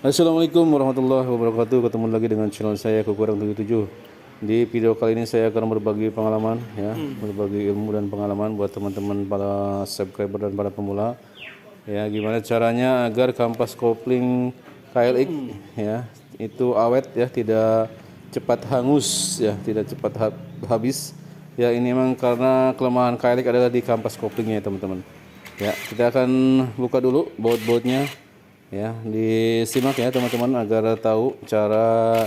Assalamualaikum warahmatullahi wabarakatuh. Ketemu lagi dengan channel saya Kukurang 77. Di video kali ini saya akan berbagi pengalaman ya, berbagi ilmu dan pengalaman buat teman-teman para subscriber dan para pemula. Ya, gimana caranya agar kampas kopling KLX ya itu awet ya, tidak cepat hangus ya, tidak cepat habis. Ya, ini memang karena kelemahan KLX adalah di kampas koplingnya ya, teman-teman. Ya, kita akan buka dulu baut-bautnya. Ya, disimak ya teman-teman agar tahu cara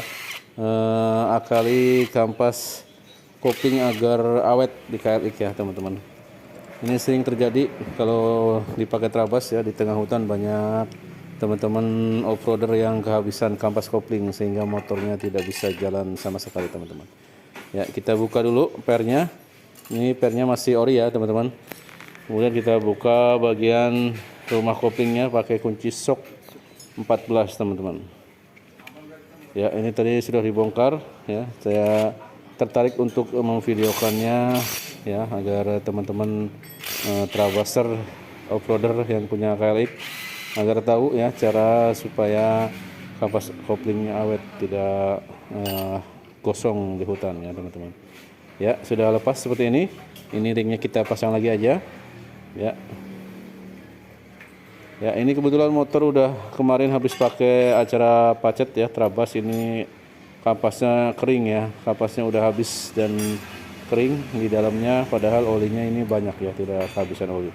akali kampas kopling agar awet di KLX ya teman-teman. Ini sering terjadi kalau dipakai trabas ya, di tengah hutan banyak teman-teman off-roader yang kehabisan kampas kopling sehingga motornya tidak bisa jalan sama sekali teman-teman. Ya, kita buka dulu pernya. Ini pernya masih ori ya teman-teman. Kemudian kita buka bagian rumah koplingnya pakai kunci sok 14 teman-teman. Ya, ini tadi sudah dibongkar ya. Saya tertarik untuk memvideokannya ya agar teman-teman trabaser off-roader yang punya KLX agar tahu ya cara supaya kampas koplingnya awet, tidak gosong di hutan ya teman-teman. Ya, sudah lepas seperti ini. Ini ringnya kita pasang lagi aja. Ya. Ya, ini kebetulan motor udah kemarin habis pakai acara pacet ya, trabas. Ini kampasnya kering ya, kampasnya udah habis dan kering di dalamnya, padahal olinya ini banyak ya, tidak kehabisan oli.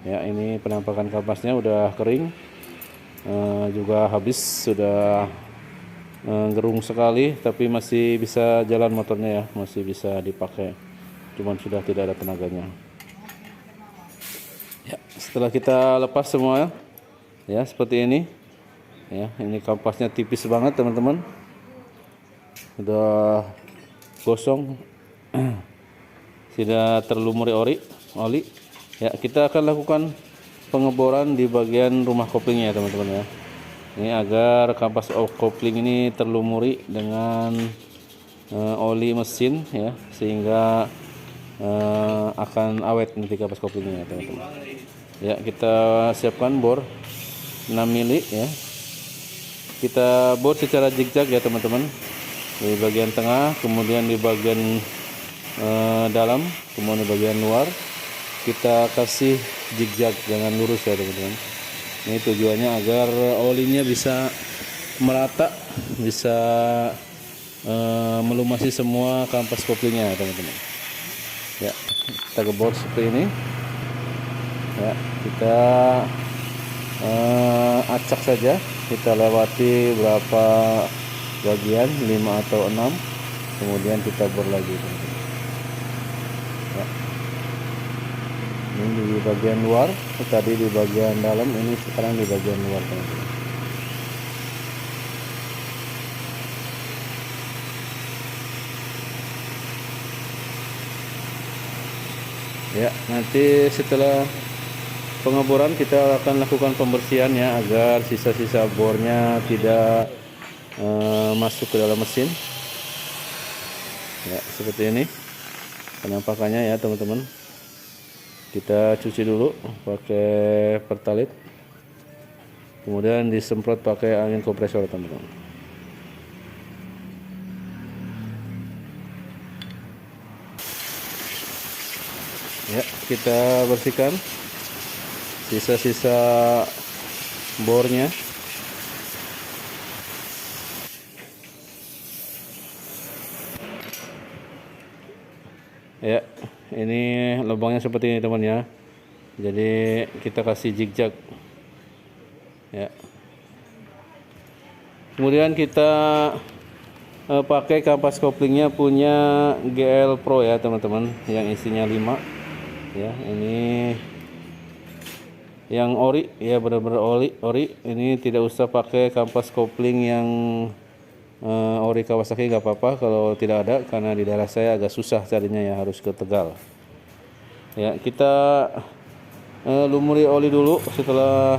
Ya, ini penampakan kampasnya udah kering, juga habis, sudah gerung sekali, tapi masih bisa jalan motornya ya, masih bisa dipakai, cuman sudah tidak ada tenaganya. Ya, setelah kita lepas semua ya seperti ini ya, ini kampasnya tipis banget teman-teman, udah gosong tidak terlumuri oli ya. Kita akan lakukan pengeboran di bagian rumah koplingnya ya teman-teman ya, ini agar kampas kopling ini terlumuri dengan oli mesin ya, sehingga akan awet nanti kampas koplingnya ya teman-teman. Ya, kita siapkan bor 6 mili ya, kita bor secara zigzag ya teman-teman, di bagian tengah, kemudian di bagian dalam, kemudian di bagian luar kita kasih zigzag, jangan lurus ya teman-teman. Ini tujuannya agar olinya bisa merata, bisa melumasi semua kampas koplingnya ya teman-teman. Ya, kita gebor seperti ini ya, kita acak saja, kita lewati berapa bagian, 5 atau 6, kemudian kita bor lagi ya. Ini di bagian luar, tadi di bagian dalam, ini sekarang di bagian luar teman-teman. Ya, nanti setelah pengeboran kita akan lakukan pembersihan ya, agar sisa-sisa bornya tidak masuk ke dalam mesin. Ya, seperti ini penampakannya ya teman-teman. Kita cuci dulu pakai pertalite, kemudian disemprot pakai angin kompresor teman-teman. Ya, kita bersihkan sisa-sisa bornya. Ya, ini lubangnya seperti ini teman ya, jadi kita kasih zigzag ya. Kemudian kita pakai kampas koplingnya punya GL Pro ya teman-teman, yang isinya 5 ya. Ini yang ori ya, benar-benar ori. Ini tidak usah pakai kampas kopling yang ori Kawasaki, nggak apa-apa kalau tidak ada, karena di daerah saya agak susah carinya ya, harus ke Tegal ya. Kita lumuri oli dulu setelah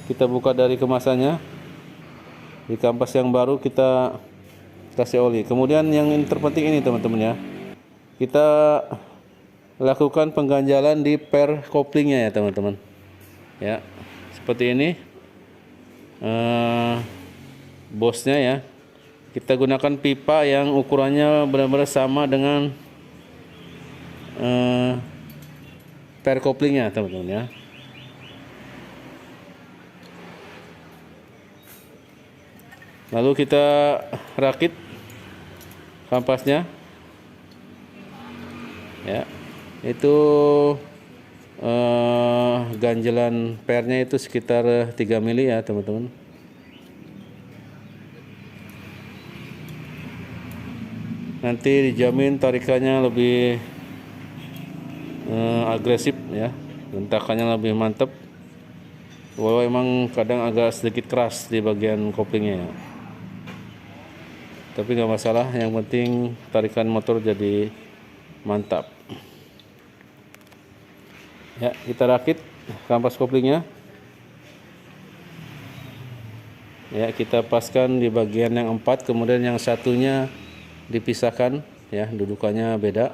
kita buka dari kemasannya. Di kampas yang baru kita kasih oli. Kemudian yang terpenting ini teman-teman ya, kita lakukan pengganjalan di per koplingnya ya teman-teman ya, seperti ini. eh, bosnya ya. Kita gunakan pipa yang ukurannya benar-benar sama dengan pair couplingnya teman-teman ya. Lalu kita rakit kampasnya ya. Itu ganjelan pairnya itu sekitar 3 mili ya teman-teman. Nanti dijamin tarikannya lebih agresif ya, hentakannya lebih mantap. Walau emang kadang agak sedikit keras di bagian koplingnya ya, tapi nggak masalah, yang penting tarikan motor jadi mantap ya. Kita rakit kampas koplingnya ya, kita paskan di bagian yang 4, kemudian yang satunya dipisahkan ya, dudukannya beda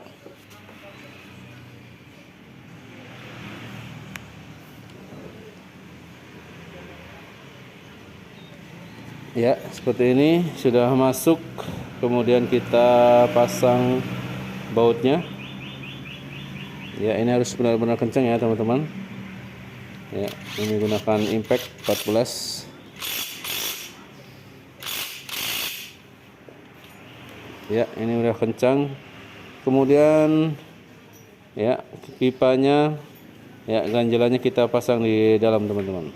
ya. Seperti ini sudah masuk, kemudian kita pasang bautnya ya. Ini harus benar-benar kencang ya teman-teman ya. Ini gunakan impact 14 ya. Ini udah kencang. Kemudian ya, pipanya ya, ganjelannya kita pasang di dalam teman-teman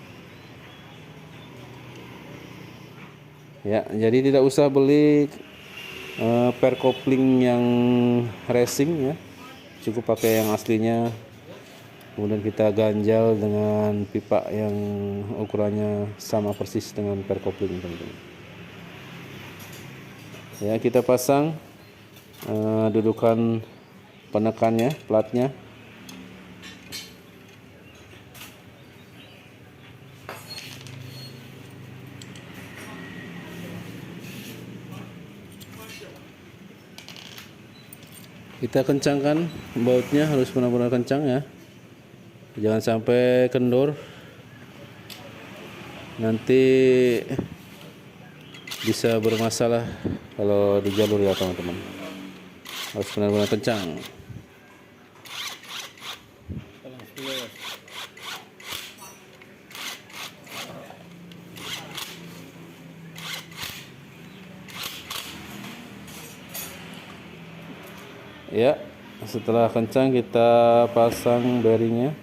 ya. Jadi tidak usah beli pair coupling yang racing ya, cukup pakai yang aslinya. Kemudian kita ganjal dengan pipa yang ukurannya sama persis dengan pair coupling teman-teman ya. Kita pasang dudukan penekannya, platnya kita kencangkan, bautnya harus benar-benar kencang ya, jangan sampai kendor, nanti bisa bermasalah kalau di jalur ya teman-teman. Harus benar-benar kencang. Ya, setelah kencang kita pasang bearingnya.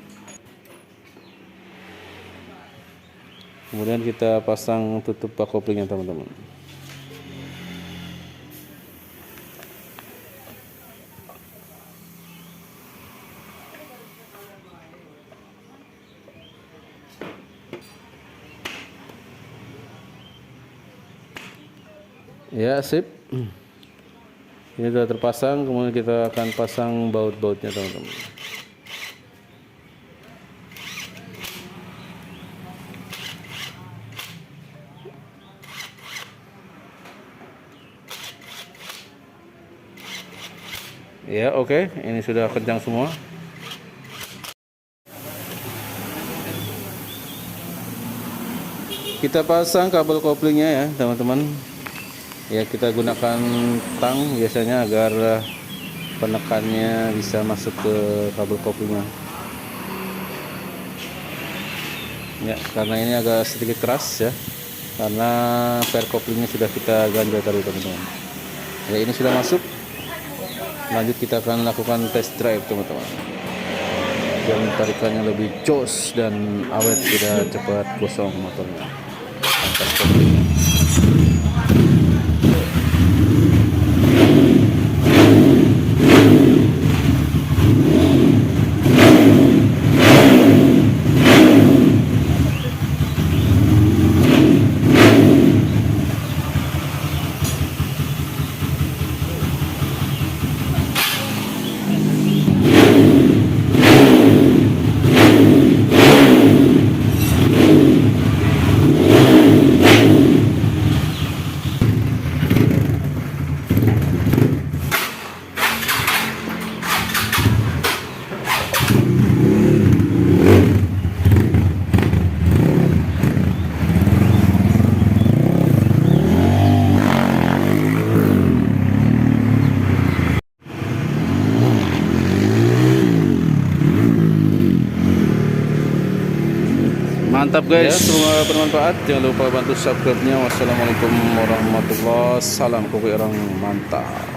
Kemudian kita pasang tutup bak koplingnya teman-teman. Ya, sip. Ini sudah terpasang, kemudian kita akan pasang baut-bautnya teman-teman. Ya, oke. Ini sudah kencang semua. Kita pasang kabel koplingnya ya teman-teman. Ya, kita gunakan tang biasanya agar penekannya bisa masuk ke kabel koplingnya. Ya, karena ini agak sedikit keras ya, karena pair koplingnya sudah kita ganjal tadi teman-teman. Ya, ini sudah masuk. Lanjut kita akan lakukan test drive teman-teman. Yang tarikannya lebih jos dan awet, tidak cepat gosong motornya. Angkat koplingnya. Mantap guys. Ya, semoga bermanfaat. Jangan lupa bantu subscribe-nya. Wassalamualaikum warahmatullahi wabarakatuh. Salam kopi orang mantap.